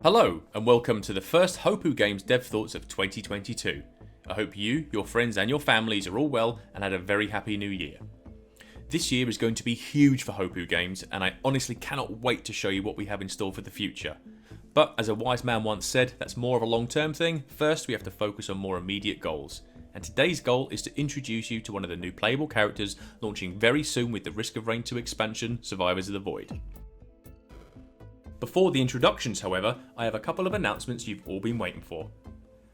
Hello and welcome to the first Hopoo Games Dev Thoughts of 2022. I hope you, your friends and your families are all well and had a very happy new year. This year is going to be huge for Hopoo Games and I honestly cannot wait to show you what we have in store for the future. But as a wise man once said, that's more of a long-term thing. First we have to focus on more immediate goals. And today's goal is to introduce you to one of the new playable characters launching very soon with the Risk of Rain 2 expansion, Survivors of the Void. Before the introductions, however, I have a couple of announcements you've all been waiting for.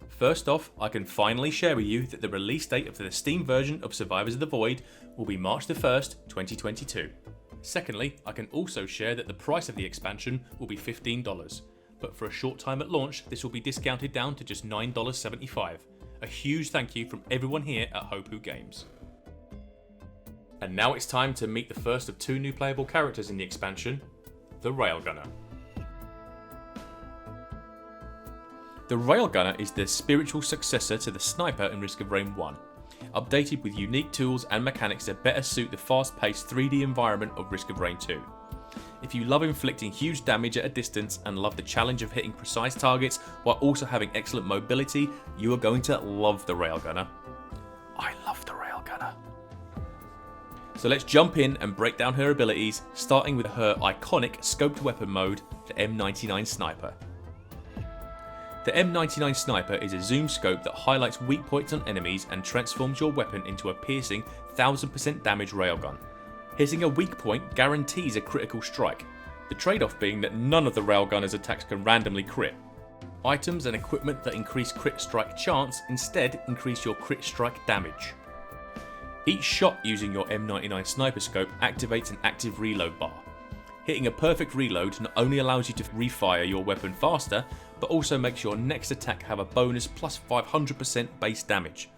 First off, I can finally share with you that the release date of the Steam version of Survivors of the Void will be March the 1st, 2022. Secondly, I can also share that the price of the expansion will be $15, but for a short time at launch, this will be discounted down to just $9.75. A huge thank you from everyone here at Hopoo Games. And now it's time to meet the first of two new playable characters in the expansion, the Railgunner. The Railgunner is the spiritual successor to the Sniper in Risk of Rain 1, updated with unique tools and mechanics that better suit the fast-paced 3D environment of Risk of Rain 2. If you love inflicting huge damage at a distance and love the challenge of hitting precise targets while also having excellent mobility, you are going to love the Railgunner. I love the Railgunner. So let's jump in and break down her abilities, starting with her iconic scoped weapon mode, the M99 Sniper. The M99 Sniper is a zoom scope that highlights weak points on enemies and transforms your weapon into a piercing 1000% damage railgun. Hitting a weak point guarantees a critical strike, the trade-off being that none of the Railgunner's attacks can randomly crit. Items and equipment that increase crit strike chance instead increase your crit strike damage. Each shot using your M99 Sniper scope activates an active reload bar. Hitting a perfect reload not only allows you to refire your weapon faster, but also makes your next attack have a bonus plus 500% base damage.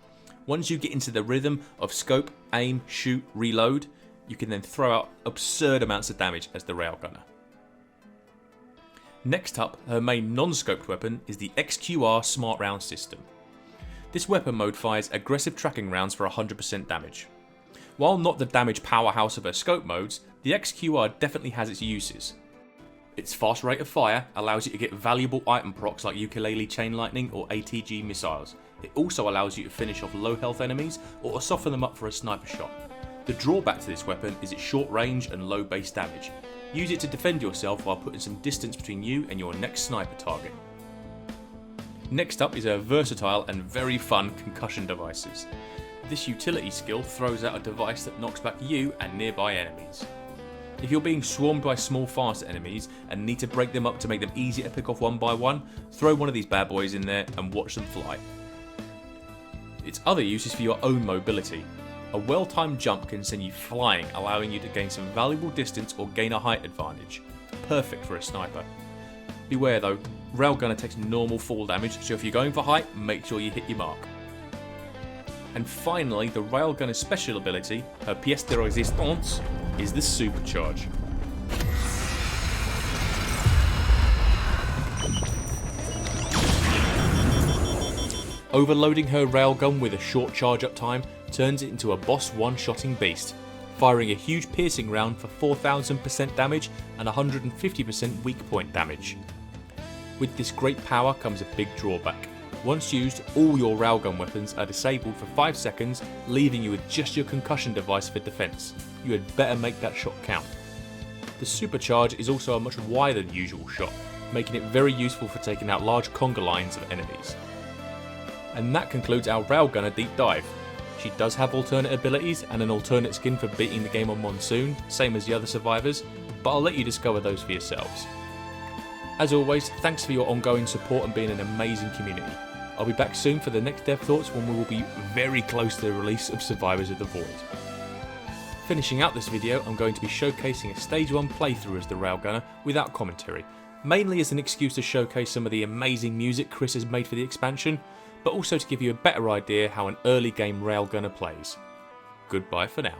Once you get into the rhythm of scope, aim, shoot, reload, you can then throw out absurd amounts of damage as the Railgunner. Next up, her main non-scoped weapon is the XQR Smart Round system. This weapon mode fires aggressive tracking rounds for 100% damage. While not the damage powerhouse of her scope modes, the XQR definitely has its uses. Its fast rate of fire allows you to get valuable item procs like ukulele chain lightning or ATG missiles. It also allows you to finish off low health enemies or to soften them up for a sniper shot. The drawback to this weapon is its short range and low base damage. Use it to defend yourself while putting some distance between you and your next sniper target. Next up is her versatile and very fun concussion devices. This utility skill throws out a device that knocks back you and nearby enemies. If you're being swarmed by small fast enemies and need to break them up to make them easier to pick off one by one, throw one of these bad boys in there and watch them fly. Its other use is for your own mobility. A well-timed jump can send you flying, allowing you to gain some valuable distance or gain a height advantage. Perfect for a sniper. Beware though, Railgunner takes normal fall damage, so if you're going for height, make sure you hit your mark. And finally, the Railgunner's special ability, her pièce de résistance, is the Supercharge. Overloading her railgun with a short charge up time turns it into a boss one-shotting beast, firing a huge piercing round for 4000% damage and 150% weak point damage. With this great power comes a big drawback. Once used, all your railgun weapons are disabled for 5 seconds, leaving you with just your concussion device for defense. You had better make that shot count. The Supercharge is also a much wider than usual shot, making it very useful for taking out large conga lines of enemies. And that concludes our Railgunner deep dive. She does have alternate abilities and an alternate skin for beating the game on Monsoon, same as the other survivors, but I'll let you discover those for yourselves. As always, thanks for your ongoing support and being an amazing community. I'll be back soon for the next Dev Thoughts when we will be very close to the release of Survivors of the Void. Finishing out this video, I'm going to be showcasing a Stage 1 playthrough as the Railgunner without commentary, mainly as an excuse to showcase some of the amazing music Chris has made for the expansion, but also to give you a better idea how an early game Railgunner plays. Goodbye for now.